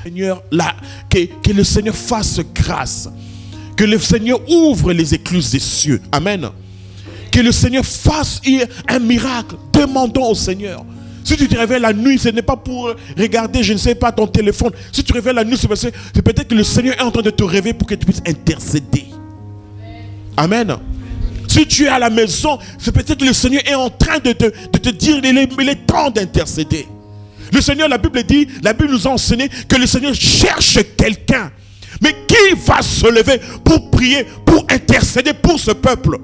Seigneur, que le Seigneur fasse grâce. Que le Seigneur ouvre les écluses des cieux. Amen. Que le Seigneur fasse un miracle. Demandons au Seigneur. Si tu te réveilles la nuit, ce n'est pas pour regarder, je ne sais pas, ton téléphone. Si tu te réveilles la nuit, c'est peut-être que le Seigneur est en train de te réveiller pour que tu puisses intercéder. Amen. Si tu es à la maison, c'est peut-être que le Seigneur est en train de te dire il est temps d'intercéder. Le Seigneur, la Bible nous a enseigné que le Seigneur cherche quelqu'un. Mais qui va se lever pour prier, pour intercéder pour ce peuple?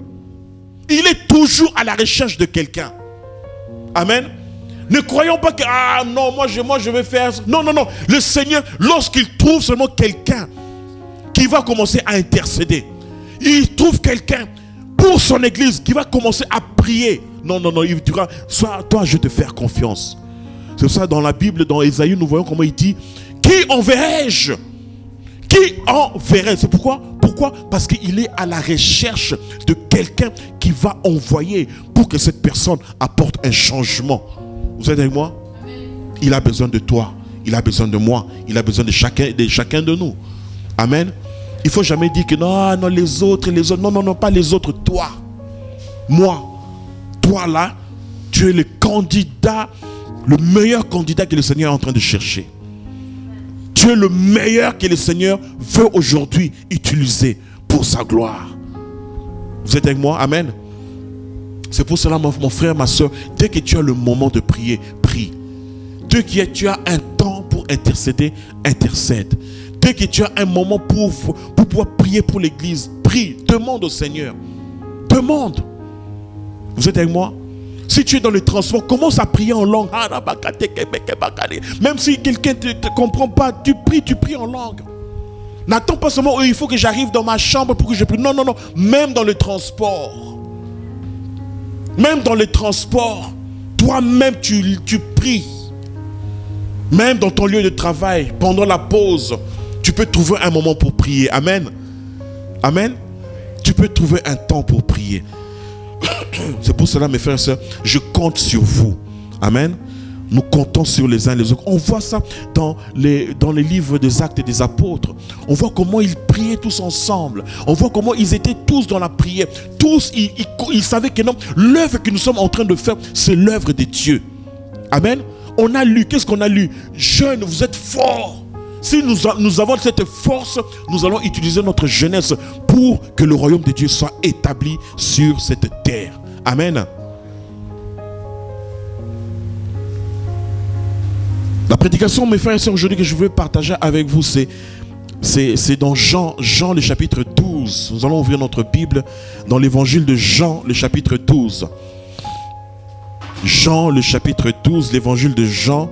Il est toujours à la recherche de quelqu'un. Amen. Ne croyons pas que, ah non, moi je vais faire... Non. Le Seigneur, lorsqu'il trouve seulement quelqu'un qui va commencer à intercéder, il trouve quelqu'un pour son église qui va commencer à prier. Non, il dira, toi je vais te faire confiance. C'est ça dans la Bible, dans Ésaïe, nous voyons comment il dit, qui enverrai-je? Qui enverrai? C'est pourquoi? Parce qu'il est à la recherche de quelqu'un qui va envoyer pour que cette personne apporte un changement. Vous êtes avec moi? Il a besoin de toi, il a besoin de moi, il a besoin de chacun de nous. Amen. Il ne faut jamais dire que non, les autres. Non, pas les autres, toi. Moi, toi là, tu es le candidat, le meilleur candidat que le Seigneur est en train de chercher. Tu es le meilleur que le Seigneur veut aujourd'hui utiliser pour sa gloire. Vous êtes avec moi? Amen. C'est pour cela, mon frère, ma soeur, dès que tu as le moment de prier, prie. Dès que tu as un temps pour intercéder, intercède. Dès que tu as un moment pour pouvoir prier pour l'église, prie, demande au Seigneur. Demande. Vous êtes avec moi? Si tu es dans le transport, commence à prier en langue. Même si quelqu'un ne te comprend pas, tu pries en langue. N'attends pas seulement, il faut que j'arrive dans ma chambre pour que je prie. Non. Même dans le transport. Même dans le transport, toi-même tu pries. Même dans ton lieu de travail, pendant la pause, tu peux trouver un moment pour prier. Amen. Amen. Tu peux trouver un temps pour prier. C'est pour cela, mes frères et sœurs, je compte sur vous. Amen. Nous comptons sur les uns les autres. On voit ça dans les livres des Actes des Apôtres. On voit comment ils priaient tous ensemble. On voit comment ils étaient tous dans la prière. Tous, ils savaient que non, l'œuvre que nous sommes en train de faire, c'est l'œuvre de Dieu. Amen. On a lu, qu'est-ce qu'on a lu? Jeunes, vous êtes forts. Si nous avons cette force, nous allons utiliser notre jeunesse pour que le royaume de Dieu soit établi sur cette terre. Amen. La prédication, mes frères et sœurs, aujourd'hui que je veux partager avec vous, c'est dans Jean le chapitre 12. Nous allons ouvrir notre Bible dans l'évangile de Jean, le chapitre 12. Jean, le chapitre 12, l'évangile de Jean.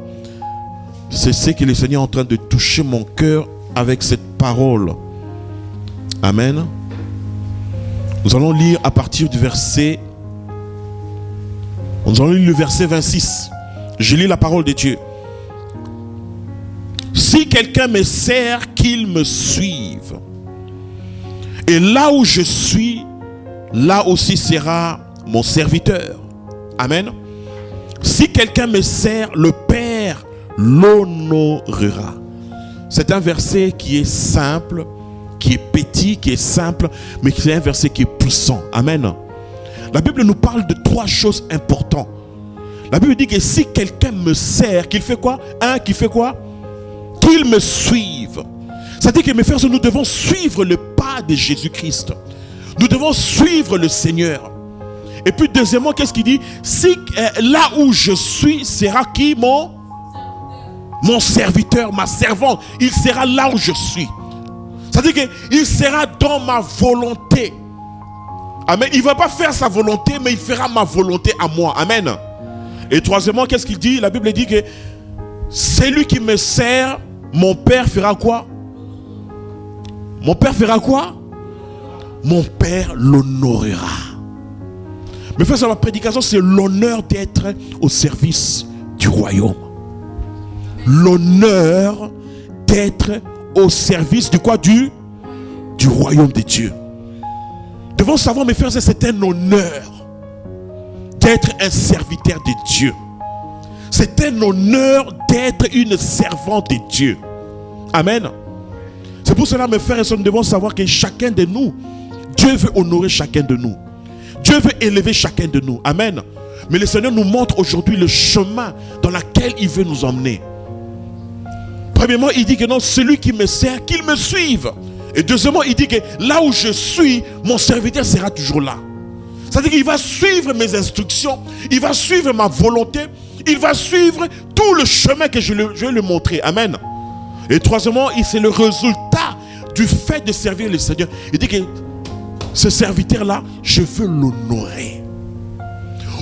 C'est ce que le Seigneur est en train de toucher mon cœur avec cette parole. Amen. Nous allons lire à partir du verset... Nous allons lire le verset 26. Je lis la parole de Dieu. Si quelqu'un me sert, qu'il me suive. Et là où je suis, là aussi sera mon serviteur. Amen. Si quelqu'un me sert, le Père l'honorera. C'est un verset qui est simple, qui est petit, qui est simple, mais c'est un verset qui est puissant. Amen. La Bible nous parle de trois choses importantes. La Bible dit que si quelqu'un me sert, qu'il fait quoi? Qu'il fait quoi? Qu'il me suive. C'est-à-dire que mes frères, nous devons suivre le pas de Jésus-Christ. Nous devons suivre le Seigneur. Et puis deuxièmement, qu'est-ce qu'il dit? Si là où je suis, sera qui? Mon serviteur, ma servante. Il sera là où je suis. C'est-à-dire qu'il sera dans ma volonté. Amen. Il ne va pas faire sa volonté, mais il fera ma volonté à moi. Amen. Et troisièmement, qu'est-ce qu'il dit? La Bible dit que celui qui me sert, mon Père fera quoi? Mon Père fera quoi? Mon Père l'honorera. Mais frère, ma prédication, c'est l'honneur d'être au service du royaume. L'honneur d'être au service du quoi? Du royaume de Dieu. Nous devons savoir, mes frères, c'est un honneur d'être un serviteur de Dieu. C'est un honneur d'être une servante de Dieu. Amen. C'est pour cela, mes frères et sœurs, nous devons savoir que chacun de nous, Dieu veut honorer chacun de nous. Dieu veut élever chacun de nous. Amen. Mais le Seigneur nous montre aujourd'hui le chemin dans lequel il veut nous emmener. Premièrement, il dit que non, celui qui me sert, qu'il me suive. Et deuxièmement, il dit que là où je suis, mon serviteur sera toujours là. C'est-à-dire qu'il va suivre mes instructions, il va suivre ma volonté, il va suivre tout le chemin que je vais lui montrer. Amen. Et troisièmement, c'est le résultat du fait de servir le Seigneur. Il dit que ce serviteur-là, je veux l'honorer.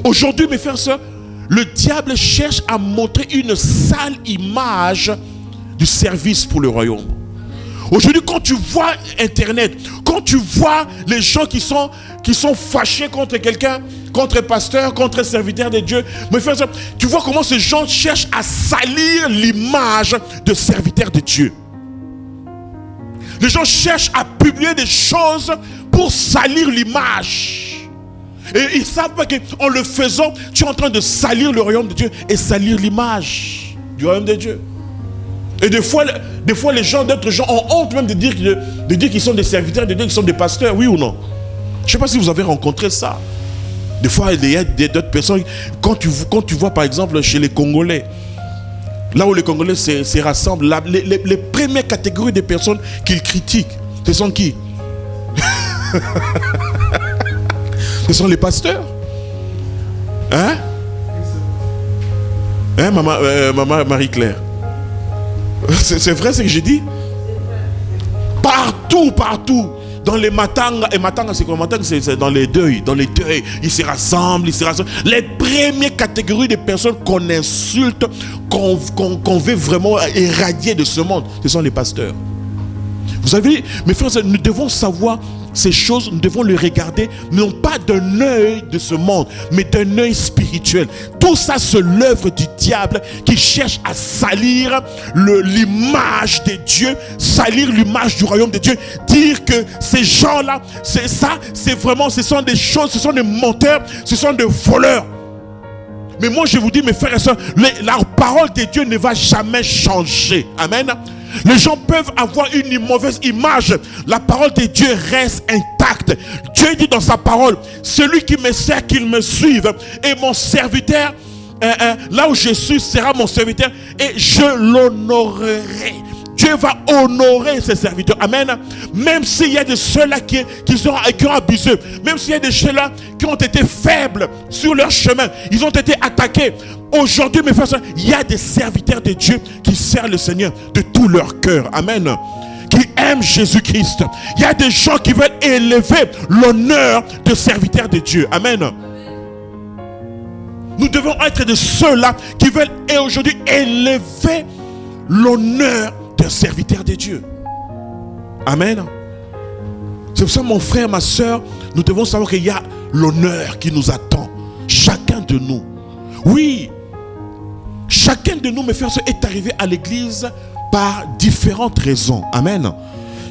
Aujourd'hui, mes frères et sœurs, le diable cherche à montrer une sale image du service pour le royaume. Aujourd'hui, quand tu vois Internet, quand tu vois les gens qui sont fâchés contre quelqu'un, contre un pasteur, contre un serviteur de Dieu, mes frères et sœurs, tu vois comment ces gens cherchent à salir l'image de serviteur de Dieu. Les gens cherchent à publier des choses pour salir l'image. Et ils ne savent pas qu'en le faisant, tu es en train de salir le royaume de Dieu et salir l'image du royaume de Dieu. Et des fois les gens, d'autres gens ont honte même de dire qu'ils sont des serviteurs de Dieu, qu'ils sont des pasteurs, oui ou non? Je ne sais pas si vous avez rencontré ça. Des fois, il y a d'autres personnes, quand tu vois par exemple chez les Congolais, là où les Congolais se rassemblent, les premières catégories de personnes qu'ils critiquent, ce sont qui? Ce sont les pasteurs. Hein? Hein, maman Marie-Claire? C'est vrai ce que j'ai dit? Partout. Dans les matanga, et matanga c'est quoi? Matanga c'est dans les deuils. Ils se rassemblent. Les premières catégories de personnes qu'on insulte, qu'on veut vraiment éradier de ce monde, ce sont les pasteurs. Vous savez, mes frères, nous devons savoir ces choses, nous devons les regarder, non pas d'un œil de ce monde, mais d'un œil spirituel. Tout ça, c'est l'œuvre du diable qui cherche à salir l'image de Dieu, salir l'image du royaume de Dieu, dire que ces gens-là, c'est vraiment, ce sont des choses, ce sont des menteurs, ce sont des voleurs. Mais moi je vous dis, mes frères et sœurs, la parole de Dieu ne va jamais changer. Amen. Les gens peuvent avoir une mauvaise image. La parole de Dieu reste intacte. Dieu dit dans sa parole, celui qui me sert, qu'il me suive. Et mon serviteur, là où je suis, sera mon serviteur. Et je l'honorerai. Dieu va honorer ses serviteurs. Amen. Même s'il y a de ceux-là qui ont abusé, même s'il y a de ceux-là qui ont été faibles sur leur chemin, ils ont été attaqués. Aujourd'hui, mes frères, il y a des serviteurs de Dieu qui servent le Seigneur de tout leur cœur. Amen. Qui aiment Jésus-Christ. Il y a des gens qui veulent élever l'honneur de serviteurs de Dieu. Amen. Nous devons être de ceux-là qui veulent aujourd'hui élever l'honneur d'un serviteur de Dieu. Amen. C'est pour ça, mon frère, ma soeur, nous devons savoir qu'il y a l'honneur qui nous attend. Chacun de nous. Oui, chacun de nous, mes frères, est arrivé à l'église par différentes raisons. Amen.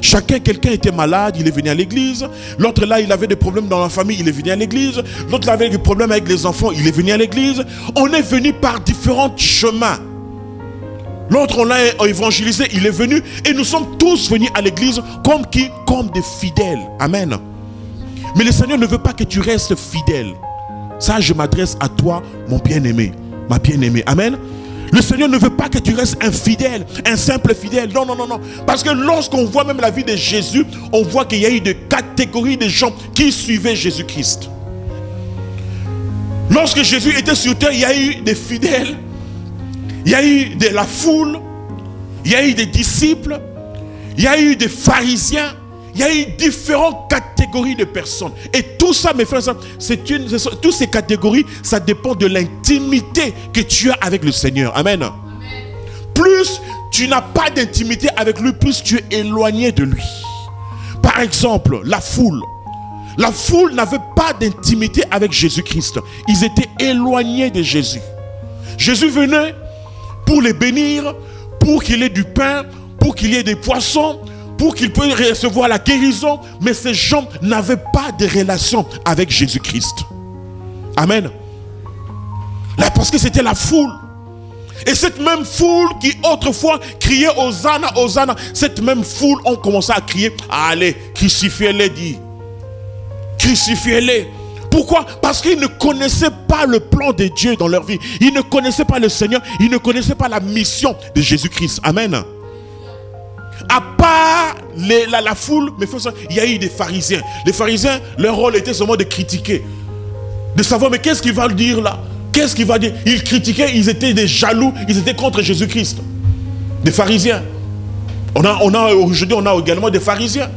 Quelqu'un était malade, il est venu à l'église. L'autre là, il avait des problèmes dans la famille, il est venu à l'église. L'autre là avait des problèmes avec les enfants, il est venu à l'église. On est venu par différents chemins. L'autre, on l'a évangélisé, il est venu. Et nous sommes tous venus à l'église comme qui? Comme des fidèles. Amen. Mais le Seigneur ne veut pas que tu restes fidèle. Ça, je m'adresse à toi, mon bien-aimé, ma bien-aimée. Amen. Le Seigneur ne veut pas que tu restes infidèle, un simple fidèle. Non. Parce que lorsqu'on voit même la vie de Jésus, on voit qu'il y a eu des catégories de gens qui suivaient Jésus-Christ. Lorsque Jésus était sur terre, il y a eu des fidèles. Il y a eu de la foule, il y a eu des disciples, il y a eu des pharisiens, il y a eu différentes catégories de personnes. Et tout ça, mes frères, toutes ces catégories, ça dépend de l'intimité que tu as avec le Seigneur. Amen. Plus tu n'as pas d'intimité avec lui, plus tu es éloigné de lui. Par exemple, la foule. La foule n'avait pas d'intimité avec Jésus-Christ. Ils étaient éloignés de Jésus. Jésus venait pour les bénir, pour qu'il ait du pain, pour qu'il y ait des poissons, pour qu'il puisse recevoir la guérison. Mais ces gens n'avaient pas de relation avec Jésus-Christ. Amen. Là, parce que c'était la foule. Et cette même foule qui autrefois criait Hosanna, Hosanna, cette même foule ont commencé à crier, allez, crucifiez-les, dit. Crucifiez-les. Pourquoi? Parce qu'ils ne connaissaient pas le plan de Dieu dans leur vie. Ils ne connaissaient pas le Seigneur. Ils ne connaissaient pas la mission de Jésus-Christ. Amen. À part la foule, mais il y a eu des pharisiens. Les pharisiens, leur rôle était seulement de critiquer. De savoir, mais qu'est-ce qu'il va dire là? Qu'est-ce qu'il va dire? Ils critiquaient, ils étaient des jaloux, ils étaient contre Jésus-Christ. Des pharisiens. Aujourd'hui, on a également des pharisiens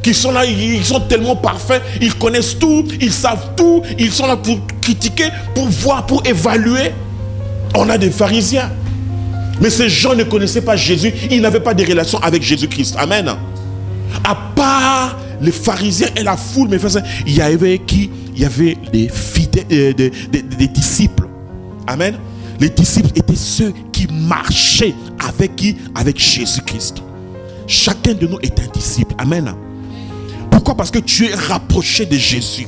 qui sont là, ils sont tellement parfaits, ils connaissent tout, ils savent tout, ils sont là pour critiquer, pour voir, pour évaluer. On a des pharisiens. Mais ces gens ne connaissaient pas Jésus, ils n'avaient pas de relation avec Jésus-Christ. Amen. À part les pharisiens et la foule, mais il y avait qui? Il y avait les fidèles, des disciples. Amen. Les disciples étaient ceux qui marchaient avec qui? Avec Jésus-Christ. Chacun de nous est un disciple. Amen. Pourquoi? Parce que tu es rapproché de Jésus.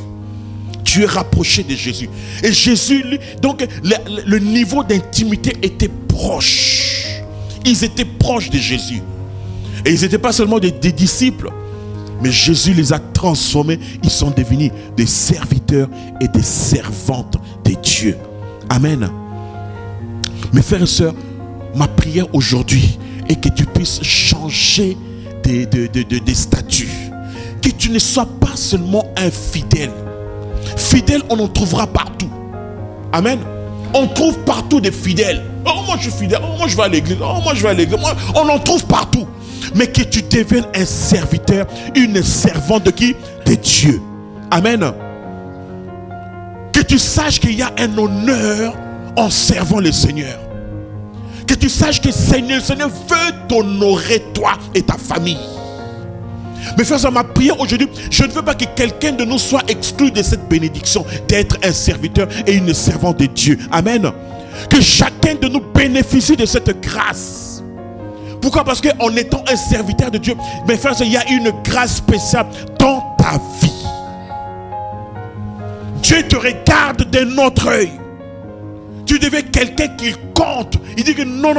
Tu es rapproché de Jésus. Et Jésus, lui, donc le niveau d'intimité était proche. Ils étaient proches de Jésus. Et ils n'étaient pas seulement des disciples, mais Jésus les a transformés. Ils sont devenus des serviteurs et des servantes de Dieu. Amen. Mes frères et sœurs, ma prière aujourd'hui est que tu puisses changer des statuts. Que tu ne sois pas seulement un fidèle. Fidèle, on en trouvera partout. Amen. On trouve partout des fidèles. Oh, moi je suis fidèle. Oh, moi je vais à l'église. Oh, moi je vais à l'église. On en trouve partout. Mais que tu deviennes un serviteur, une servante de qui? De Dieu. Amen. Que tu saches qu'il y a un honneur en servant le Seigneur. Que tu saches que le Seigneur veut t'honorer toi et ta famille. Mais frères, ma prière aujourd'hui, je ne veux pas que quelqu'un de nous soit exclu de cette bénédiction d'être un serviteur et une servante de Dieu. Amen. Que chacun de nous bénéficie de cette grâce. Pourquoi? Parce qu'en étant un serviteur de Dieu, mes frères, il y a une grâce spéciale dans ta vie. Dieu te regarde d'un autre œil. Tu deviens quelqu'un qui compte. Il dit que non,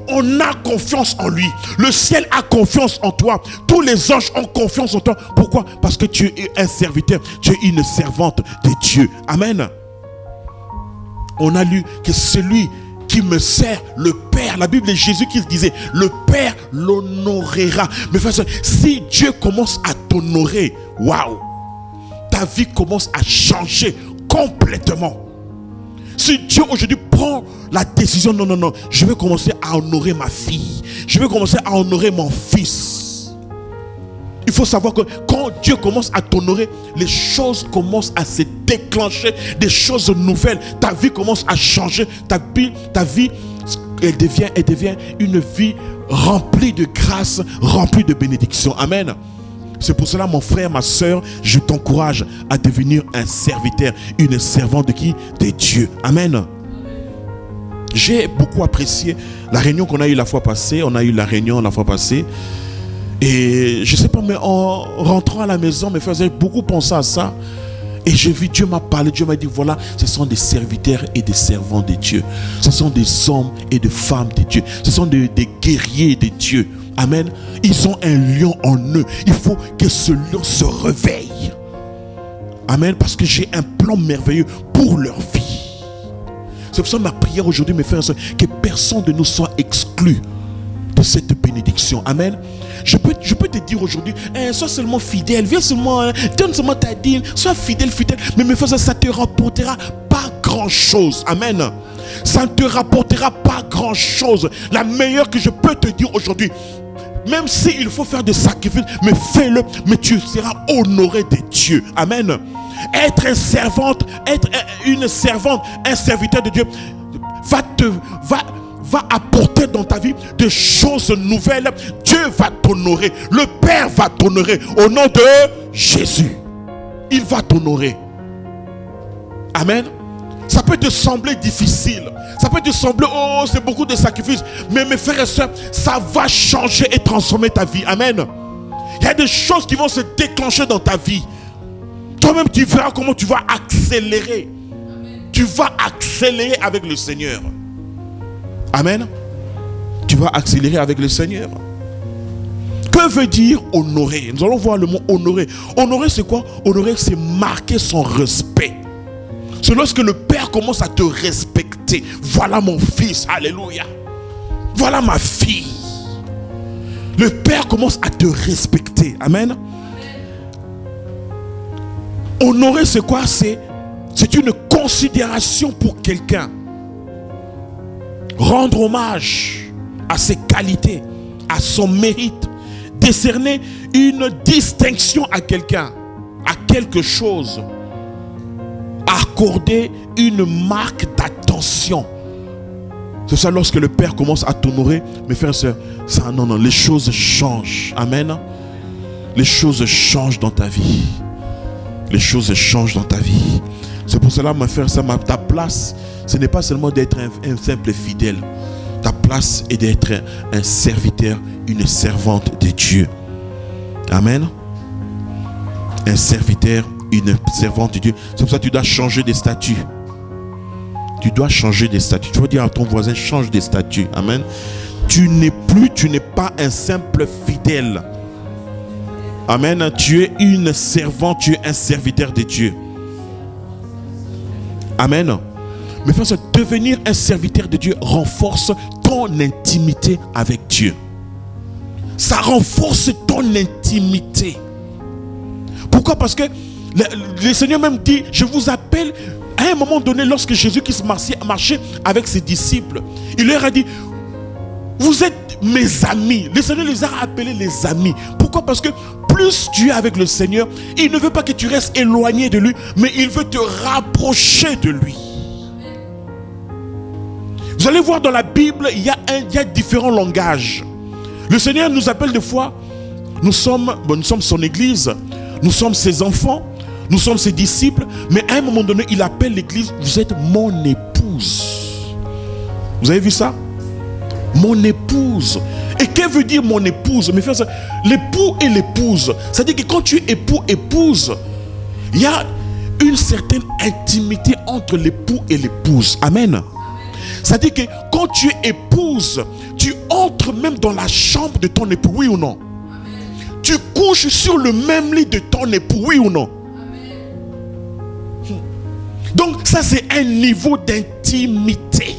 on a confiance en lui. Le ciel a confiance en toi. Tous les anges ont confiance en toi. Pourquoi? Parce que tu es un serviteur. Tu es une servante de Dieu. Amen. On a lu que celui qui me sert, le Père, la Bible de Jésus qui disait, le Père l'honorera. Mais frère, si Dieu commence à t'honorer, waouh, ta vie commence à changer complètement. Si Dieu aujourd'hui prend la décision, non, je vais commencer à honorer ma fille, je vais commencer à honorer mon fils. Il faut savoir que quand Dieu commence à t'honorer, les choses commencent à se déclencher, des choses nouvelles. Ta vie commence à changer. Ta vie, elle devient une vie remplie de grâce, remplie de bénédictions. Amen. C'est pour cela, mon frère, ma soeur, je t'encourage à devenir un serviteur, une servante de qui? De Dieu. Amen. J'ai beaucoup apprécié la réunion qu'on a eue la fois passée. On a eu la réunion la fois passée. Et je ne sais pas, mais en rentrant à la maison, mes frères, j'ai beaucoup pensé à ça. Et j'ai vu, Dieu m'a parlé, Dieu m'a dit, voilà, ce sont des serviteurs et des servants de Dieu. Ce sont des hommes et des femmes de Dieu. Ce sont des guerriers de Dieu. Amen. Ils ont un lion en eux. Il faut que ce lion se réveille. Amen. Parce que j'ai un plan merveilleux pour leur vie. C'est pour ça ma prière aujourd'hui, mes frères et sœurs, que personne de nous soit exclu de cette bénédiction. Amen. Je peux te dire aujourd'hui, sois seulement fidèle, viens seulement, donne seulement ta dîme, sois fidèle. Mais mes frères, ça te rapportera pas grand chose. Amen. Ça ne te rapportera pas grand chose. La meilleure que je peux te dire aujourd'hui, même s'il faut faire des sacrifices, mais fais-le, mais tu seras honoré de Dieu. Amen. Être une servante, un serviteur de Dieu va apporter dans ta vie des choses nouvelles. Dieu va t'honorer. Le Père va t'honorer au nom de Jésus. Il va t'honorer. Amen. Ça peut te sembler difficile. Ça peut te sembler, oh, c'est beaucoup de sacrifices. Mais mes frères et sœurs, ça va changer et transformer ta vie. Amen. Il y a des choses qui vont se déclencher dans ta vie. Toi-même, tu verras comment tu vas accélérer. Tu vas accélérer avec le Seigneur. Amen. Tu vas accélérer avec le Seigneur. Que veut dire honorer? Nous allons voir le mot honorer. Honorer, c'est quoi? Honorer, c'est marquer son respect. C'est lorsque le Père commence à te respecter. Voilà mon fils, alléluia. Voilà ma fille. Le Père commence à te respecter. Amen. Honorer, c'est quoi? C'est une considération pour quelqu'un. Rendre hommage à ses qualités, à son mérite. Décerner une distinction à quelqu'un, à quelque chose. Accorder une marque d'attention. C'est ça, lorsque le Père commence à t'honorer, mes frères et sœurs, ça, non, les choses changent. Amen. Les choses changent dans ta vie. Les choses changent dans ta vie. C'est pour cela, mes frères et sœurs, ta place, ce n'est pas seulement d'être un simple fidèle. Ta place est d'être un serviteur, une servante de Dieu. Amen. Un serviteur, une servante de Dieu. C'est pour ça que tu dois changer des statuts. Tu dois changer des statuts. Tu vas dire à ton voisin, change des statuts. Amen. Tu n'es pas un simple fidèle. Amen. Tu es une servante, tu es un serviteur de Dieu. Amen. Mais frère, devenir un serviteur de Dieu renforce ton intimité avec Dieu. Ça renforce ton intimité. Pourquoi? Parce que le Seigneur même dit, je vous appelle. À un moment donné, lorsque Jésus-Christ marchait avec ses disciples, il leur a dit, vous êtes mes amis. Le Seigneur les a appelés les amis. Pourquoi? Parce que plus tu es avec le Seigneur, il ne veut pas que tu restes éloigné de lui, mais il veut te rapprocher de lui. Vous allez voir dans la Bible, il y a différents langages. Le Seigneur nous appelle des fois, nous sommes son église, nous sommes ses enfants, nous sommes ses disciples, mais à un moment donné, il appelle l'église, vous êtes mon épouse. Vous avez vu ça? Mon épouse. Et que veut dire mon épouse? Mes frères, l'époux et l'épouse. C'est-à-dire que quand tu es époux, épouse, il y a une certaine intimité entre l'époux et l'épouse. Amen. C'est-à-dire que quand tu es épouse, tu entres même dans la chambre de ton époux, oui ou non? Amen. Tu couches sur le même lit de ton époux, oui ou non? Amen. Donc ça, c'est un niveau d'intimité.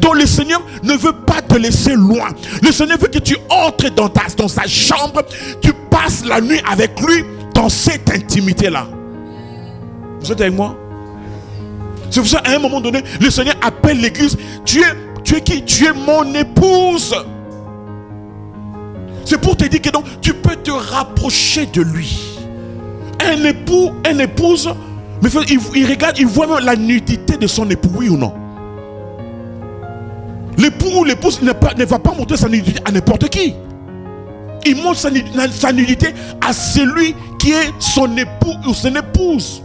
Donc le Seigneur ne veut pas te laisser loin. Le Seigneur veut que tu entres dans sa chambre, tu passes la nuit avec lui dans cette intimité-là. Vous êtes avec moi? C'est pour ça qu'à un moment donné, le Seigneur appelle l'église. Tu es qui? Tu es mon épouse. C'est pour te dire que donc, tu peux te rapprocher de lui. Un époux, une épouse, mais il regarde, il voit même la nudité de son époux, oui ou non? L'époux ou l'épouse ne va pas montrer sa nudité à n'importe qui. Il montre sa nudité à celui qui est son époux ou son épouse.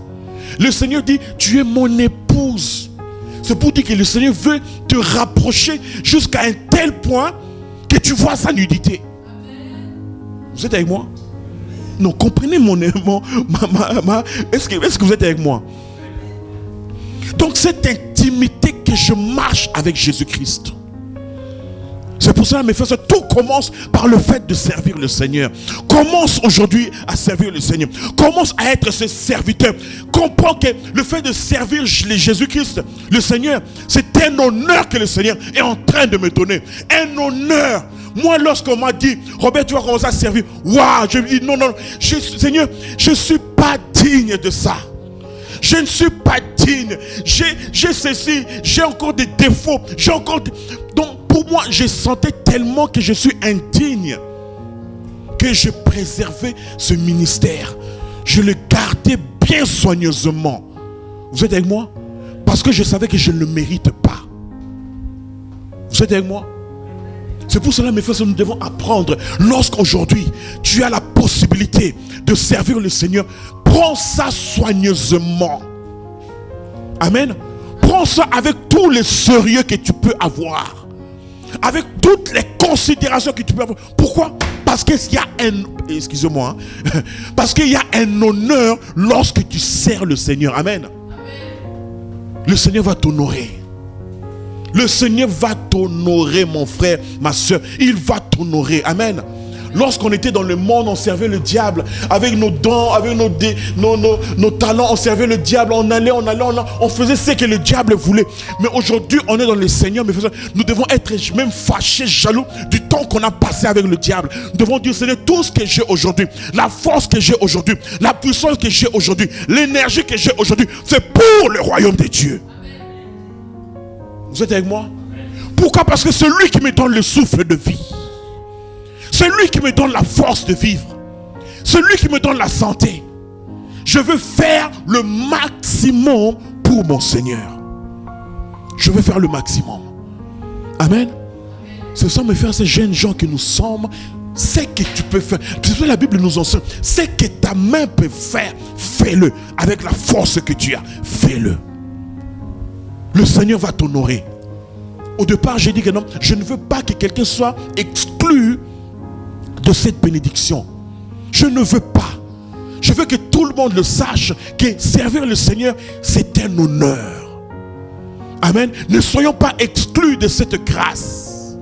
Le Seigneur dit, tu es mon épouse. C'est pour dire que le Seigneur veut te rapprocher jusqu'à un tel point que tu vois sa nudité. Vous êtes avec moi? Non, comprenez est-ce que vous êtes avec moi? Donc cette intimité que je marche avec Jésus-Christ. C'est pour ça, mes frères, tout commence par le fait de servir le Seigneur. Commence aujourd'hui à servir le Seigneur. Commence à être ce serviteur. Comprends que le fait de servir Jésus-Christ, le Seigneur, c'est un honneur que le Seigneur est en train de me donner. Un honneur. Moi, lorsqu'on m'a dit, Robert, tu vas commencer à servir. Waouh, je me dis, non, Seigneur, je ne suis pas digne de ça. Je ne suis pas digne. J'ai ceci, j'ai encore des défauts. Donc, pour moi, je sentais tellement que je suis indigne que je préservais ce ministère. Je le gardais bien soigneusement. Vous êtes avec moi? Parce que je savais que je ne le mérite pas. Vous êtes avec moi? C'est pour cela, mes frères, que nous devons apprendre. Lorsqu'aujourd'hui, tu as la possibilité de servir le Seigneur, prends ça soigneusement. Amen. Prends ça avec tout le sérieux que tu peux avoir. Avec toutes les considérations que tu peux avoir. Pourquoi? Parce qu'il y a excusez-moi, parce qu'il y a un honneur lorsque tu sers le Seigneur. Amen. Le Seigneur va t'honorer. Le Seigneur va t'honorer, mon frère, ma soeur. Il va t'honorer. Amen. Lorsqu'on était dans le monde, on servait le diable. Avec nos dons, avec nos talents, on servait le diable. On allait, on faisait ce que le diable voulait. Mais aujourd'hui, on est dans le Seigneur. Mais nous devons être même fâchés, jaloux du temps qu'on a passé avec le diable. Nous devons dire, Seigneur, tout ce que j'ai aujourd'hui, la force que j'ai aujourd'hui, la puissance que j'ai aujourd'hui, l'énergie que j'ai aujourd'hui, c'est pour le royaume de Dieu. Vous êtes avec moi? Pourquoi? Parce que c'est lui qui me donne le souffle de vie. C'est lui qui me donne la force de vivre. C'est lui qui me donne la santé. Je veux faire le maximum pour mon Seigneur. Je veux faire le maximum. Amen. Ce sont mes frères, ces jeunes gens que nous sommes. C'est que tu peux faire. La Bible nous enseigne. C'est que ta main peut faire. Fais-le. Avec la force que tu as. Fais-le. Le Seigneur va t'honorer. Au départ, j'ai dit que non, je ne veux pas que quelqu'un soit exclu de cette bénédiction. Je ne veux pas. Je veux que tout le monde le sache, que servir le Seigneur, c'est un honneur. Amen. Ne soyons pas exclus de cette grâce.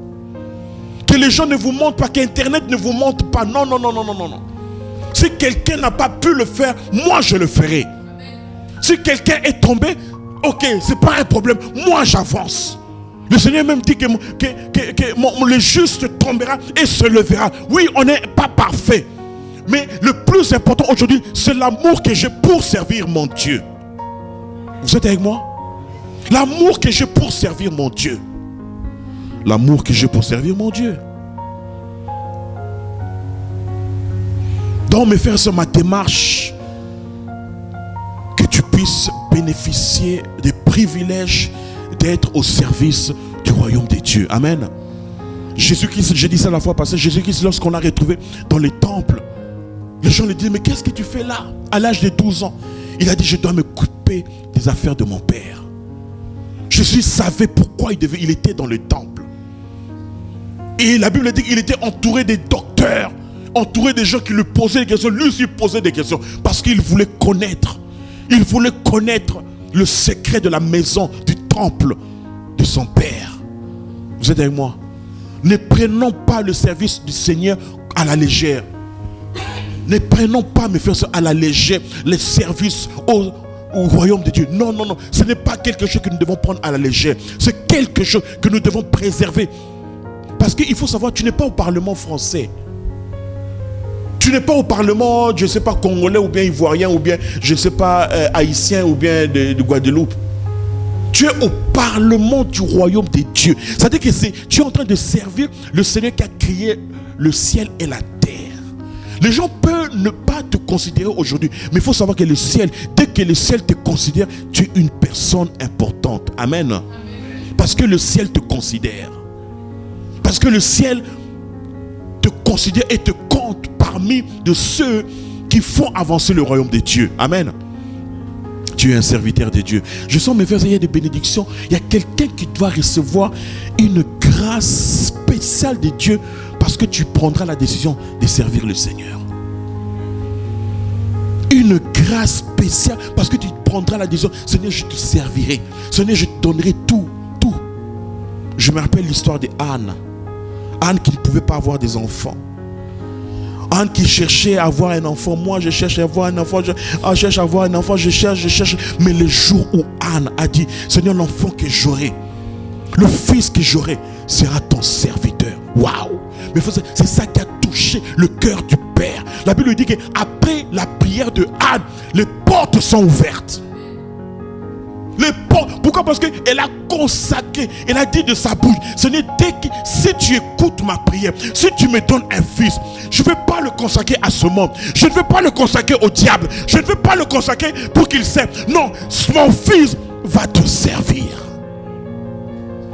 Que les gens ne vous montrent pas, qu'Internet ne vous montre pas. Non, non, non, non, non, non. Si quelqu'un n'a pas pu le faire, moi je le ferai. Si quelqu'un est tombé, ok, c'est pas un problème. Moi j'avance. Le Seigneur même dit que le juste tombera et se levera. Oui, on n'est pas parfait. Mais le plus important aujourd'hui, c'est l'amour que j'ai pour servir mon Dieu. Vous êtes avec moi? L'amour que j'ai pour servir mon Dieu. L'amour que j'ai pour servir mon Dieu. Donc, mes frères, c'est ma démarche. Que tu puisses bénéficier des privilèges d'être au service du royaume de Dieu. Amen. Jésus-Christ, j'ai dit ça la fois passée, Jésus-Christ, lorsqu'on l'a retrouvé dans les temples, les gens lui disent, mais qu'est-ce que tu fais là? À l'âge de 12 ans. Il a dit, je dois me couper des affaires de mon père. Jésus savait pourquoi il était dans le temple. Et la Bible dit qu'il était entouré des docteurs, entouré des gens qui lui posaient des questions. Lui aussi posait des questions parce qu'il voulait connaître. Il voulait connaître le secret de la maison, du temple de son père. Vous êtes avec moi? Ne prenons pas le service du Seigneur à la légère. Ne prenons pas, mes frères, à la légère les services au royaume de Dieu. Non, non, non. Ce n'est pas quelque chose que nous devons prendre à la légère. C'est quelque chose que nous devons préserver. Parce qu'il faut savoir, tu n'es pas au Parlement français. Tu n'es pas au Parlement, je ne sais pas, congolais ou bien ivoirien ou bien, je ne sais pas, haïtien ou bien de Guadeloupe. Tu es au Parlement du royaume de Dieu. C'est-à-dire que tu es en train de servir le Seigneur qui a créé le ciel et la terre. Les gens peuvent ne pas te considérer aujourd'hui, mais il faut savoir que le ciel, dès que le ciel te considère, tu es une personne importante. Amen. Parce que le ciel te considère. Parce que le ciel te considère et te compte parmi de ceux qui font avancer le royaume de Dieu. Amen. Tu es un serviteur de Dieu. Je sens, mes frères, il y a des bénédictions. Il y a quelqu'un qui doit recevoir une grâce spéciale de Dieu parce que tu prendras la décision de servir le Seigneur. Une grâce spéciale parce que tu prendras la décision. Seigneur, je te servirai. Seigneur, je te donnerai tout. Tout. Je me rappelle l'histoire de Anne. Anne qui ne pouvait pas avoir des enfants. Anne qui cherchait à avoir un enfant. Moi, je cherche à avoir un enfant. Je cherche à avoir un enfant. Je cherche. Mais le jour où Anne a dit, Seigneur, l'enfant que j'aurai, le fils que j'aurai, sera ton serviteur. Waouh! Mais c'est ça qui a touché le cœur du Père. La Bible dit qu'après la prière de Anne, les portes sont ouvertes. Les portes. Pourquoi? Parce qu'elle a consacré, elle a dit de sa bouche, Seigneur, si tu écoutes ma prière, si tu me donnes un fils, je ne vais pas le consacrer à ce monde. Je ne vais pas le consacrer au diable. Je ne vais pas le consacrer pour qu'il serve. Non, mon fils va te servir.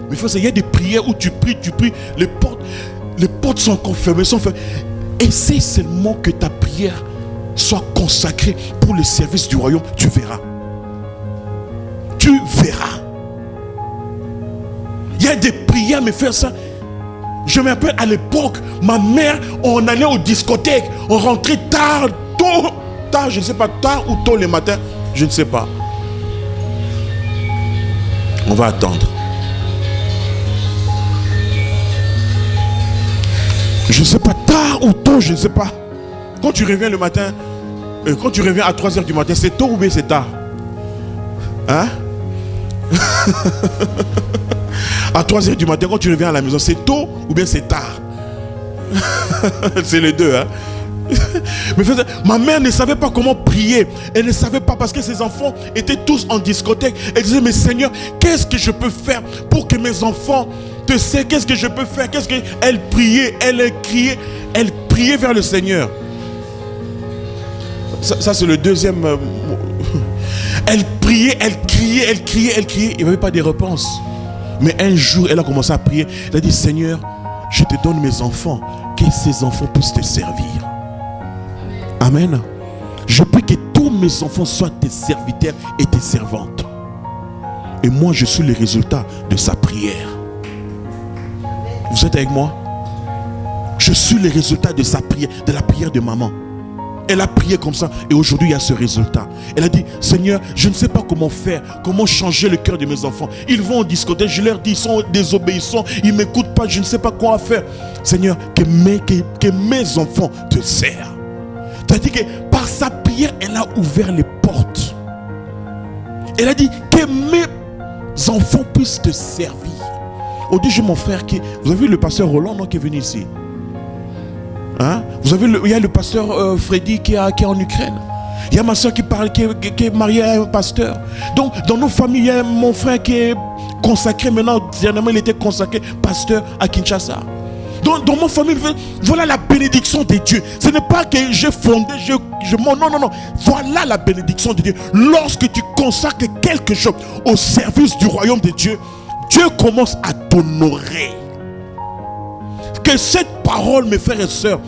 Mais il faut savoir, il y a des prières où tu pries, les portes sont confirmées, sont fermées. Essaye seulement que ta prière soit consacrée pour le service du royaume, tu verras. Tu verras. Il y a des prières, mes frères, ça. Je me rappelle à l'époque, ma mère, on allait aux discothèques, on rentrait tard, tard, je ne sais pas, tard ou tôt le matin, je ne sais pas. On va attendre. Je ne sais pas, tard ou tôt, je ne sais pas. Quand tu reviens le matin, quand tu reviens à 3h du matin, c'est tôt ou bien c'est tard? Hein? À 3h du matin, quand tu reviens à la maison, c'est tôt ou bien c'est tard? C'est les deux, hein? Mais ma mère ne savait pas comment prier. Elle ne savait pas parce que ses enfants étaient tous en discothèque. Elle disait, mais Seigneur, qu'est-ce que je peux faire pour que mes enfants te servent? Qu'est-ce que je peux faire? Elle priait, elle criait, elle priait vers le Seigneur. Ça c'est le deuxième. Elle priait, elle criait, elle criait, elle criait. Il n'y avait pas de réponse. Mais un jour, elle a commencé à prier. Elle a dit, Seigneur, je te donne mes enfants, que ces enfants puissent te servir. Amen. Je prie que tous mes enfants soient tes serviteurs et tes servantes. Et moi, je suis le résultat de sa prière. Vous êtes avec moi? Je suis le résultat de sa prière, de la prière de maman. Elle a prié comme ça et aujourd'hui il y a ce résultat. Elle a dit, Seigneur, je ne sais pas comment faire, comment changer le cœur de mes enfants. Ils vont en discothèque, je leur dis, ils sont désobéissants, ils ne m'écoutent pas, je ne sais pas quoi faire. Seigneur, que mes enfants te servent. C'est-à-dire que par sa prière, elle a ouvert les portes. Elle a dit que mes enfants puissent te servir. Aujourd'hui, j'ai mon frère qui... Vous avez vu le pasteur Roland non, qui est venu ici? Hein? Vous avez il y a le pasteur Freddy qui est en Ukraine. Il y a ma soeur qui est mariée à un pasteur. Donc, dans nos familles, il y a mon frère qui est consacré. Maintenant, dernièrement, il était consacré pasteur à Kinshasa. Dans mon famille, voilà la bénédiction de Dieu. Ce n'est pas que j'ai fondé, non. Voilà la bénédiction de Dieu. Lorsque tu consacres quelque chose au service du royaume de Dieu, Dieu commence à t'honorer. Que cette parole, mes frères et sœurs,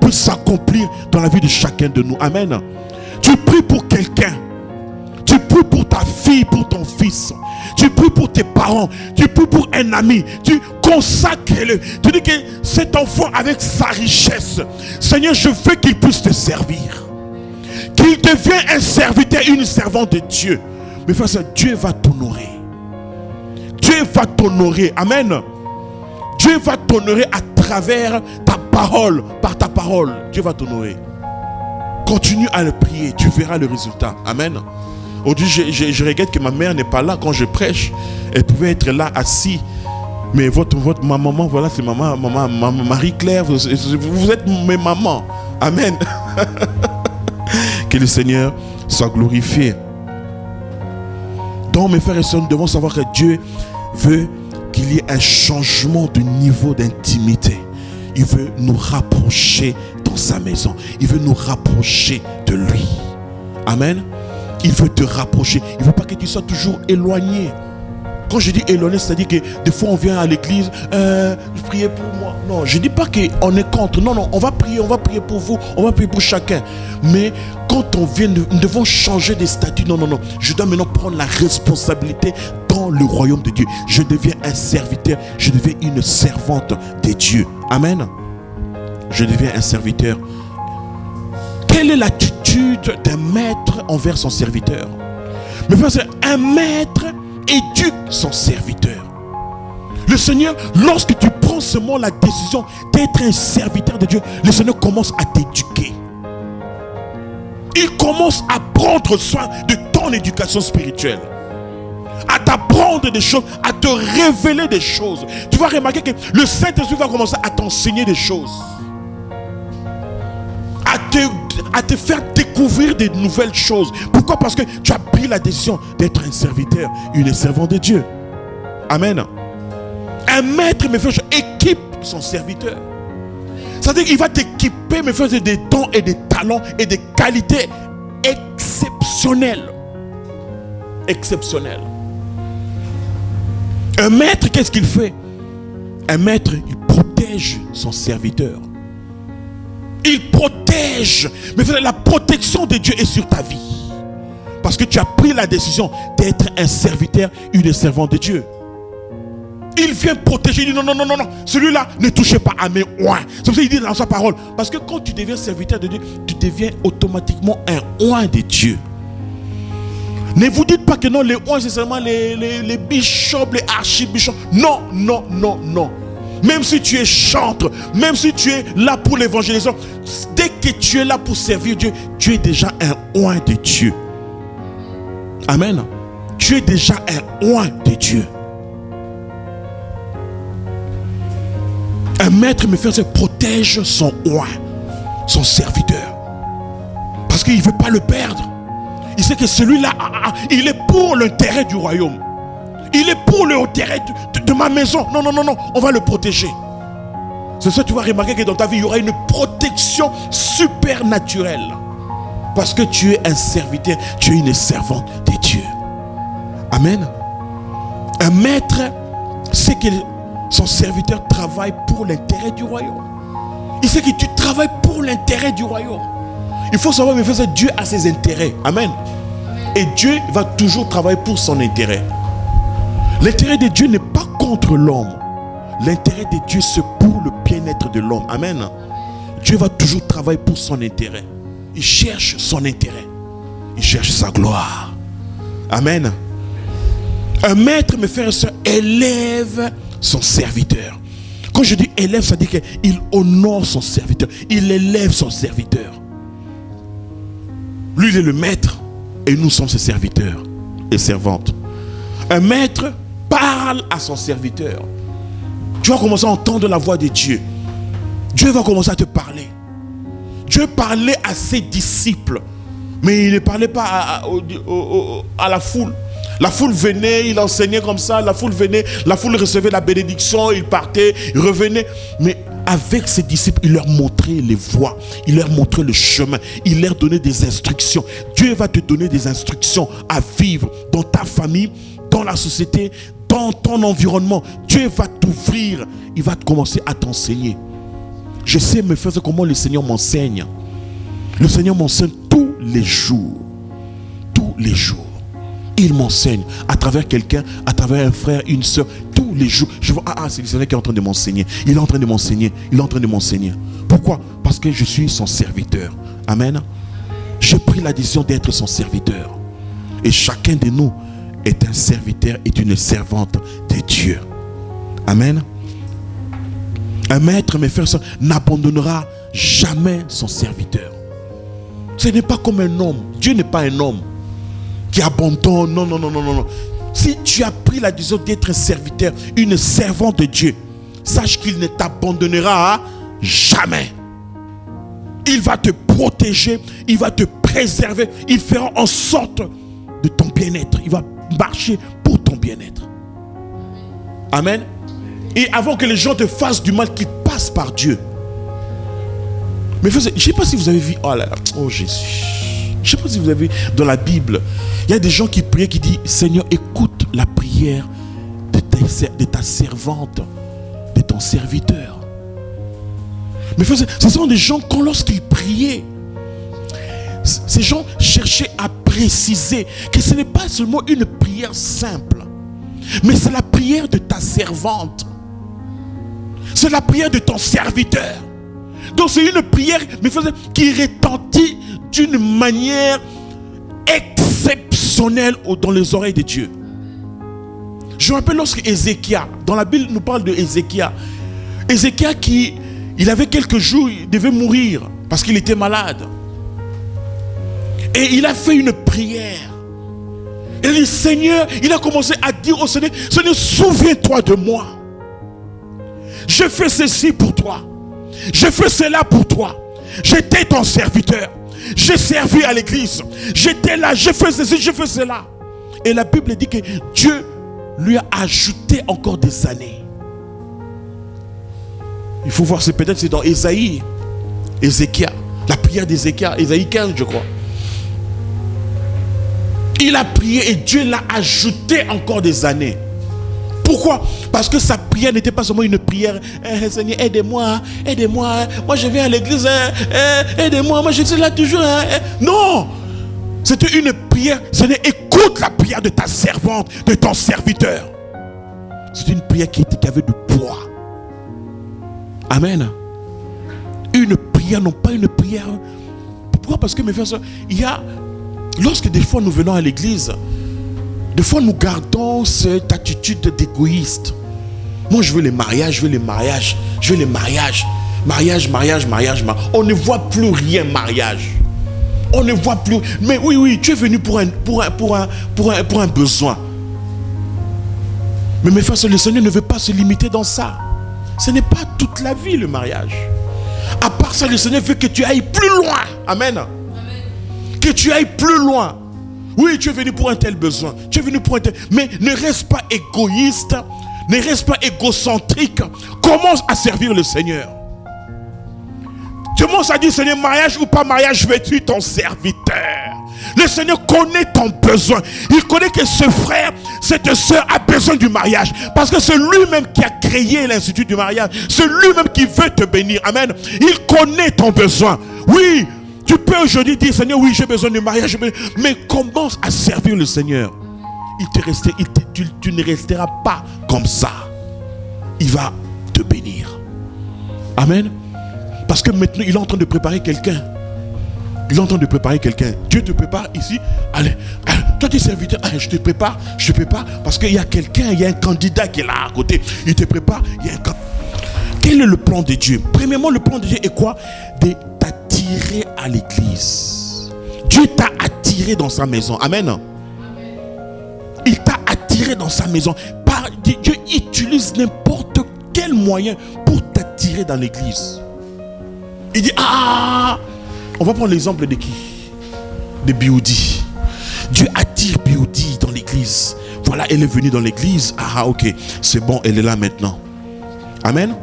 puisse s'accomplir dans la vie de chacun de nous. Amen. Tu pries pour quelqu'un. Tu pries pour ta fille, pour ton fils. Tu pries pour tes parents. Tu pries pour un ami. Tu consacres-le. Tu dis que cet enfant avec sa richesse, Seigneur, je veux qu'il puisse te servir. Qu'il devienne un serviteur, une servante de Dieu. Mais frère, Dieu va t'honorer. Dieu va t'honorer. Amen. Dieu va t'honorer à travers ta parole. Par ta parole, Dieu va t'honorer. Continue à le prier, tu verras le résultat. Amen. Aujourd'hui, je regrette que ma mère n'est pas là quand je prêche. Elle pouvait être là, assise. Mais ma maman, voilà, c'est maman Marie-Claire. Vous êtes mes mamans. Amen. Que le Seigneur soit glorifié. Donc, mes frères et sœurs, nous devons savoir que Dieu veut qu'il y ait un changement de niveau d'intimité. Il veut nous rapprocher dans sa maison. Il veut nous rapprocher de lui. Amen. Il veut te rapprocher. Il ne veut pas que tu sois toujours éloigné. Quand je dis éloigné, c'est-à-dire que des fois on vient à l'église, priez pour moi. Non, je ne dis pas qu'on est contre. Non, on va prier pour vous, on va prier pour chacun. Mais quand on vient, nous devons changer de statut. Non. Je dois maintenant prendre la responsabilité dans le royaume de Dieu. Je deviens un serviteur, je deviens une servante de Dieu. Amen. Je deviens un serviteur. Quelle est l'attitude d'un maître envers son serviteur? Mais frère, un maître éduque son serviteur. Le Seigneur, lorsque tu prends seulement la décision d'être un serviteur de Dieu, le Seigneur commence à t'éduquer. Il commence à prendre soin de ton éducation spirituelle, à t'apprendre des choses, à te révéler des choses. Tu vas remarquer que le Saint-Esprit va commencer à t'enseigner des choses, à te faire découvrir de nouvelles choses. Pourquoi? Parce que tu as pris la décision d'être un serviteur, une servante de Dieu. Amen. Un maître, mes frères, équipe son serviteur. C'est-à-dire qu'il va t'équiper, mes frères, des dons et des talents et des qualités exceptionnelles. Exceptionnelles. Un maître, qu'est-ce qu'il fait? Un maître, il protège son serviteur. Il protège. Mais frère, la protection de Dieu est sur ta vie. Parce que tu as pris la décision d'être un serviteur, une servante de Dieu. Il vient protéger. Il dit non. Celui-là, ne touchez pas à mes oins. C'est pour ça qu'il dit dans sa parole. Parce que quand tu deviens serviteur de Dieu, tu deviens automatiquement un oint de Dieu. Ne vous dites pas que non, les oins, c'est seulement les bishops, les archibishops. Non. Même si tu es chantre, même si tu es là pour l'évangélisation, dès que tu es là pour servir Dieu, tu es déjà un oint de Dieu. Amen. Tu es déjà un oint de Dieu. Un maître, mes frères, se protège son oint, son serviteur. Parce qu'il ne veut pas le perdre. Il sait que celui-là, il est pour l'intérêt du royaume. Il est pour l'intérêt de ma maison. Non, on va le protéger. C'est ça, tu vas remarquer que dans ta vie, il y aura une protection supernaturelle. Parce que tu es un serviteur, tu es une servante de Dieu. Amen. Un maître sait que son serviteur travaille pour l'intérêt du royaume. Il sait que tu travailles pour l'intérêt du royaume. Il faut savoir, mes frères, Dieu a ses intérêts. Amen. Et Dieu va toujours travailler pour son intérêt. L'intérêt de Dieu n'est pas contre l'homme. L'intérêt de Dieu, c'est pour le bien-être de l'homme. Amen. Dieu va toujours travailler pour son intérêt. Il cherche son intérêt. Il cherche sa gloire. Amen. Un maître, mes frères et sœurs, élève son serviteur. Quand je dis élève, ça dit qu'il honore son serviteur. Il élève son serviteur. Lui, il est le maître et nous sommes ses serviteurs et servantes. Un maître parle à son serviteur. Tu vas commencer à entendre la voix de Dieu. Dieu va commencer à te parler. Dieu parlait à ses disciples, mais il ne parlait pas à la foule. La foule venait, il enseignait comme ça, la foule venait, la foule recevait la bénédiction, il partait, il revenait. Mais avec ses disciples, il leur montrait les voies, il leur montrait le chemin, il leur donnait des instructions. Dieu va te donner des instructions à vivre dans ta famille, dans la société, dans ton environnement. Dieu va t'ouvrir, il va commencer à t'enseigner. Je sais, mes frères, comment le Seigneur m'enseigne. Le Seigneur m'enseigne tous les jours. Tous les jours. Il m'enseigne à travers quelqu'un, à travers un frère, une soeur, tous les jours. Je vois, c'est le Seigneur qui est en train de m'enseigner. Il est en train de m'enseigner. Il est en train de m'enseigner. Pourquoi? Parce que je suis son serviteur. Amen. J'ai pris la décision d'être son serviteur. Et chacun de nous est un serviteur, est une servante de Dieu. Amen. Un maître, mes frères, n'abandonnera jamais son serviteur. Ce n'est pas comme un homme. Dieu n'est pas un homme qui abandonne. Non. Si tu as pris la décision d'être un serviteur, une servante de Dieu, sache qu'il ne t'abandonnera jamais. Il va te protéger, il va te préserver, il fera en sorte de ton bien-être. Il va marcher pour ton bien-être. Amen. Et avant que les gens te fassent du mal, qu'ils passent par Dieu. Mais je ne sais pas si vous avez vu, oh Jésus. Je ne sais pas si vous avez vu dans la Bible, il y a des gens qui prient, qui disent, Seigneur, écoute la prière de ta servante, de ton serviteur. Mais ce sont des gens, quand lorsqu'ils priaient, ces gens cherchaient à préciser que ce n'est pas seulement une prière simple, mais c'est la prière de ta servante. C'est la prière de ton serviteur. Donc c'est une prière, mais qui retentit d'une manière exceptionnelle dans les oreilles de Dieu. Je me rappelle lorsque Ézéchias, dans la Bible nous parle de Ézéchias. Ézéchias il avait quelques jours, il devait mourir parce qu'il était malade. Et il a fait une prière. Il a dit, Seigneur, il a commencé à dire au Seigneur, Seigneur, souviens-toi de moi. Je fais ceci pour toi. Je fais cela pour toi. J'étais ton serviteur. J'ai servi à l'église. J'étais là, je fais ceci, je fais cela. Et la Bible dit que Dieu lui a ajouté encore des années. Il faut voir, peut-être c'est dans Ésaïe, Ézéchias, la prière d'Ézéchias, Ésaïe 15 je crois. Il a prié et Dieu l'a ajouté encore des années. Pourquoi? Parce que sa prière n'était pas seulement une prière. Seigneur, aidez-moi, aidez-moi. Moi je viens à l'église, aidez-moi, moi je suis là toujours. Non! C'était une prière. Seigneur, écoute la prière de ta servante, de ton serviteur. C'était une prière qui avait du poids. Amen. Une prière, non pas une prière. Pourquoi? Parce que mes frères, il y a, lorsque des fois nous venons à l'église, des fois nous gardons cette attitude d'égoïste. Moi, je veux les mariages, je veux les mariages, je veux les mariages. Mariage. On ne voit plus rien, mariage. On ne voit plus. Mais oui, tu es venu pour un besoin. Mais mes frères, le Seigneur ne veut pas se limiter dans ça. Ce n'est pas toute la vie, le mariage. À part ça, le Seigneur veut que tu ailles plus loin. Amen. Que tu ailles plus loin. Oui, tu es venu pour un tel besoin. Tu es venu pour un tel. Mais ne reste pas égoïste. Ne reste pas égocentrique. Commence à servir le Seigneur. Commence à dire, Seigneur, mariage ou pas mariage, je vais être ton serviteur. Le Seigneur connaît ton besoin. Il connaît que ce frère, cette soeur a besoin du mariage. Parce que c'est lui-même qui a créé l'institut du mariage. C'est lui-même qui veut te bénir. Amen. Il connaît ton besoin. Oui, tu peux aujourd'hui dire, Seigneur, oui, j'ai besoin du mariage. Mais commence à servir le Seigneur. Tu ne resteras pas comme ça. Il va te bénir. Amen. Parce que maintenant, il est en train de préparer quelqu'un. Dieu te prépare ici. Allez, toi tu es serviteur. Je te prépare. Parce qu'il y a quelqu'un, il y a un candidat qui est là à côté. Il te prépare. Quel est le plan de Dieu? Premièrement, le plan de Dieu est quoi? De t'attirer à l'église. Dieu t'a attiré dans sa maison. Amen. Il t'a attiré dans sa maison. Dieu utilise n'importe quel moyen pour t'attirer dans l'église. Il dit, on va prendre l'exemple de qui? De Bioudi. Dieu attire Bioudi dans l'église. Voilà, elle est venue dans l'église. Ok, c'est bon, elle est là maintenant. Amen.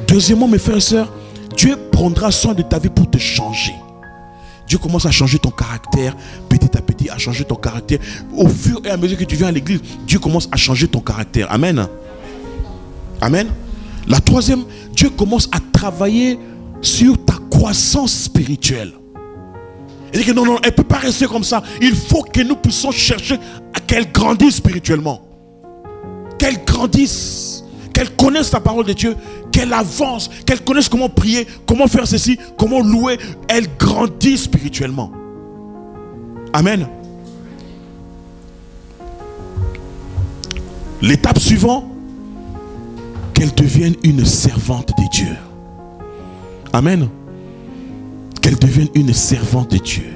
Deuxièmement, mes frères et sœurs, Dieu prendra soin de ta vie pour te changer. Dieu commence à changer ton caractère, petit à petit, à changer ton caractère. Au fur et à mesure que tu viens à l'église, Dieu commence à changer ton caractère. Amen. Amen. La troisième, Dieu commence à travailler sur ta croissance spirituelle. Il dit que non, elle ne peut pas rester comme ça. Il faut que nous puissions chercher à qu'elle grandisse spirituellement. Qu'elle grandisse. Qu'elle connaisse la parole de Dieu. Qu'elle avance. Qu'elle connaisse comment prier, comment faire ceci, comment louer. Elle grandit spirituellement. Amen. L'étape suivante, qu'elle devienne une servante de Dieu. Amen. Qu'elle devienne une servante de Dieu.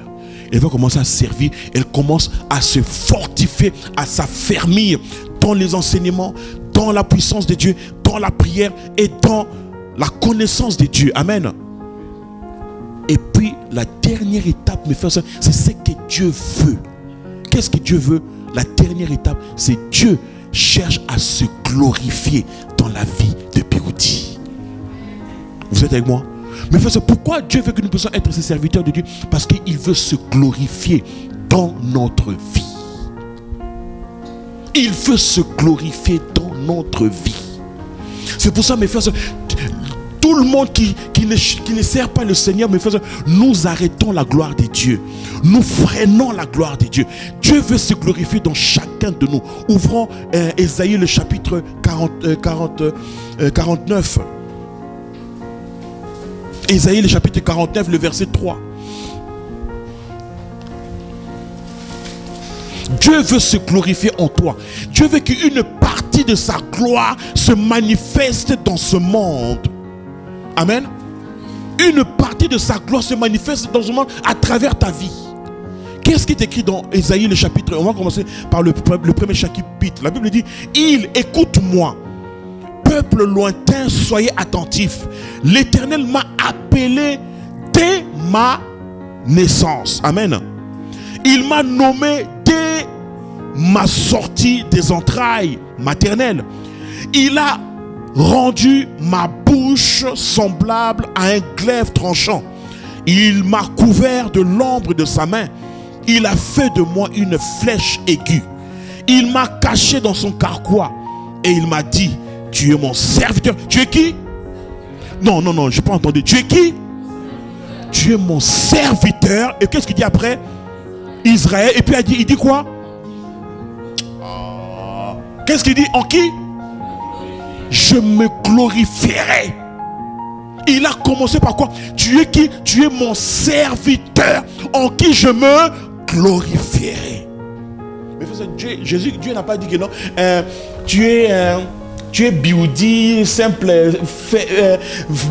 Elle va commencer à servir. Elle commence à se fortifier, à s'affermir dans les enseignements, dans la puissance de Dieu, dans la prière et dans la connaissance de Dieu. Amen. Et puis la dernière étape, mes frères, c'est ce que Dieu veut. Qu'est-ce que Dieu veut? La dernière étape, c'est Dieu cherche à se glorifier dans la vie de Bioudi. Vous êtes avec moi? Mais frère, pourquoi Dieu veut que nous puissions être ses serviteurs de Dieu? Parce qu'il veut se glorifier dans notre vie. Il veut se glorifier dans notre vie. C'est pour ça, mes frères, tout le monde qui ne sert pas le Seigneur, mes frères, nous arrêtons la gloire de Dieu. Nous freinons la gloire de Dieu. Dieu veut se glorifier dans chacun de nous. Ouvrons Ésaïe le chapitre 49. Ésaïe le chapitre 49, le verset 3. Dieu veut se glorifier en toi. Dieu veut qu'une partie de sa gloire se manifeste dans ce monde. Amen. Une partie de sa gloire se manifeste dans ce monde à travers ta vie. Qu'est-ce qui est écrit dans Ésaïe le chapitre? On va commencer par le premier chapitre. La Bible dit, écoute-moi. Peuple lointain, soyez attentifs. L'Éternel m'a appelé dès ma naissance. Amen. Il m'a nommé dès ma sortie des entrailles maternelles. Il a rendu ma bouche semblable à un glaive tranchant. Il m'a couvert de l'ombre de sa main. Il a fait de moi une flèche aiguë. Il m'a caché dans son carquois. Et il m'a dit, tu es mon serviteur. Tu es qui? Non, je n'ai pas entendu. Tu es qui? Tu es mon serviteur. Et qu'est-ce qu'il dit après? Israël. Et puis il dit quoi? Qu'est-ce qu'il dit? En qui? Je me glorifierai. Il a commencé par quoi? Tu es qui? Tu es mon serviteur en qui je me glorifierai. Mais Dieu n'a pas dit que non. Tu es tu es bioudi, simple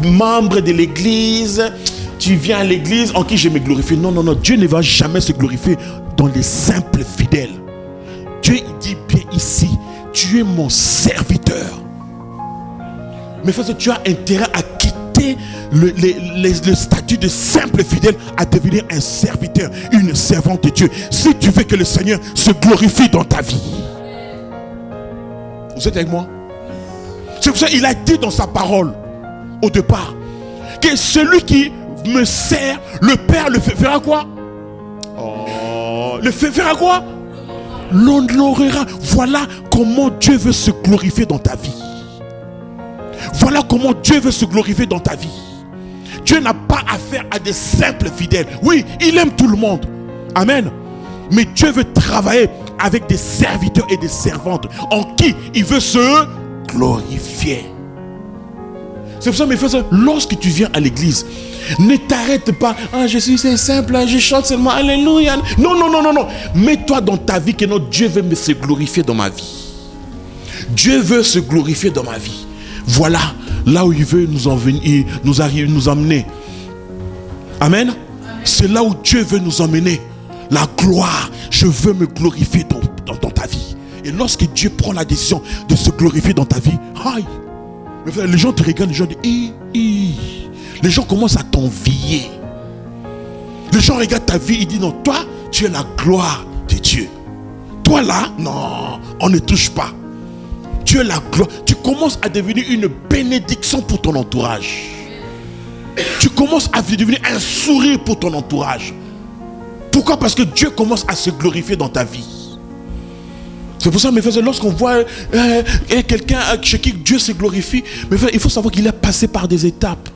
membre de l'église, tu viens à l'église, en qui je me glorifie. Non, non, non, Dieu ne va jamais se glorifier dans les simples fidèles. Dieu dit bien ici, tu es mon serviteur. Mais frère, tu as intérêt à quitter le statut de simple fidèle, à devenir un serviteur, une servante de Dieu, si tu veux que le Seigneur se glorifie dans ta vie. Vous êtes avec moi? C'est pour ça qu'il a dit dans sa parole au départ que celui qui me sert, le Père le fera quoi? Le fera quoi? L'honorera. Voilà comment Dieu veut se glorifier dans ta vie. Voilà comment Dieu veut se glorifier dans ta vie. Dieu n'a pas affaire à des simples fidèles. Oui, il aime tout le monde. Amen. Mais Dieu veut travailler avec des serviteurs et des servantes en qui il veut se glorifier. C'est pour ça, mes frères, lorsque tu viens à l'église, ne t'arrête pas. Ah, je suis simple, je chante seulement Alléluia. Non, non, non, non, non. Mets-toi dans ta vie que notre Dieu veut se glorifier dans ma vie. Dieu veut se glorifier dans ma vie. Voilà là où il veut nous emmener. Amen. C'est là où Dieu veut nous emmener. La gloire. Je veux me glorifier dans ta vie. Et lorsque Dieu prend la décision de se glorifier dans ta vie, aïe. Les gens te regardent, les gens disent, les gens commencent à t'envier. Les gens regardent ta vie, ils disent, non, toi, tu es la gloire de Dieu. Toi là, non, on ne touche pas. Tu es la gloire. Tu commences à devenir une bénédiction pour ton entourage. Tu commences à devenir un sourire pour ton entourage. Pourquoi? Parce que Dieu commence à se glorifier dans ta vie. C'est pour ça, mes frères, lorsqu'on voit quelqu'un chez qui Dieu se glorifie, mes frères, il faut savoir qu'il est passé par des étapes.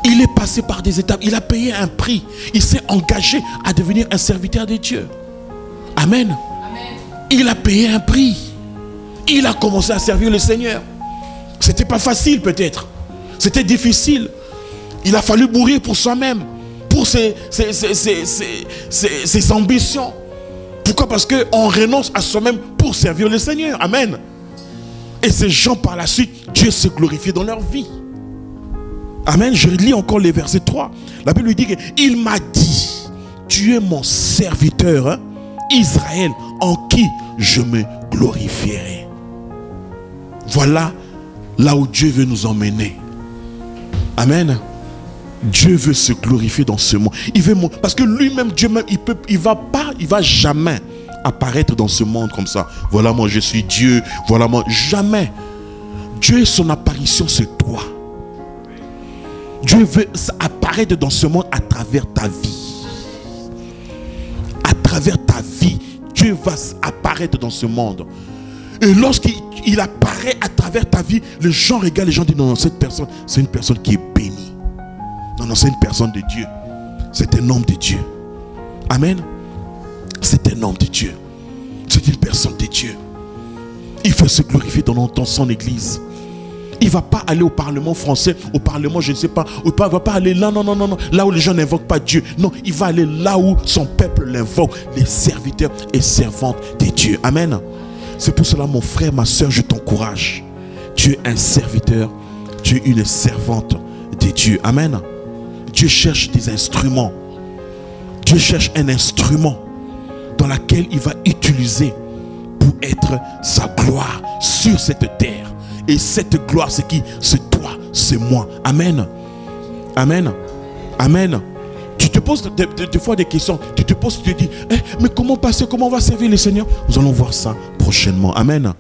Il est passé par des étapes. Il a payé un prix. Il s'est engagé à devenir un serviteur de Dieu. Amen. Amen. Il a payé un prix. Il a commencé à servir le Seigneur. C'était pas facile peut-être. C'était difficile. Il a fallu mourir pour soi-même, pour ses ambitions. Pourquoi? Parce qu'on renonce à soi-même pour servir le Seigneur. Amen. Et ces gens par la suite, Dieu s'est glorifié dans leur vie. Amen. Je lis encore les versets 3. La Bible lui dit qu'il m'a dit, tu es mon serviteur, hein, Israël, en qui je me glorifierai. Voilà là où Dieu veut nous emmener. Amen. Dieu veut se glorifier dans ce monde. Il veut, parce que lui-même, Dieu même, il va jamais apparaître dans ce monde comme ça. Voilà, moi je suis Dieu. Voilà, moi, jamais. Dieu, son apparition, c'est toi. Dieu veut apparaître dans ce monde à travers ta vie. À travers ta vie, Dieu va apparaître dans ce monde. Et lorsqu'il apparaît à travers ta vie, les gens regardent, les gens disent, non, non, cette personne, c'est une personne qui est bénie. Non, non, c'est une personne de Dieu. C'est un homme de Dieu. Amen. C'est un homme de Dieu. C'est une personne de Dieu. Il veut se glorifier dans son église. Il ne va pas aller au Parlement français, au Parlement, je ne sais pas. Il ne va pas aller là, non, non, non, non. Là où les gens n'invoquent pas Dieu. Non, il va aller là où son peuple l'invoque. Les serviteurs et servantes de Dieu. Amen. C'est pour cela, mon frère, ma soeur, je t'encourage. Tu es un serviteur. Tu es une servante de Dieu. Amen. Dieu cherche des instruments. Dieu cherche un instrument dans lequel il va utiliser pour être sa gloire sur cette terre. Et cette gloire, c'est qui? C'est toi, c'est moi. Amen. Amen. Amen. Tu te poses des fois des questions. Tu te poses, tu te dis, mais comment passer? Comment on va servir le Seigneur? Nous allons voir ça prochainement. Amen.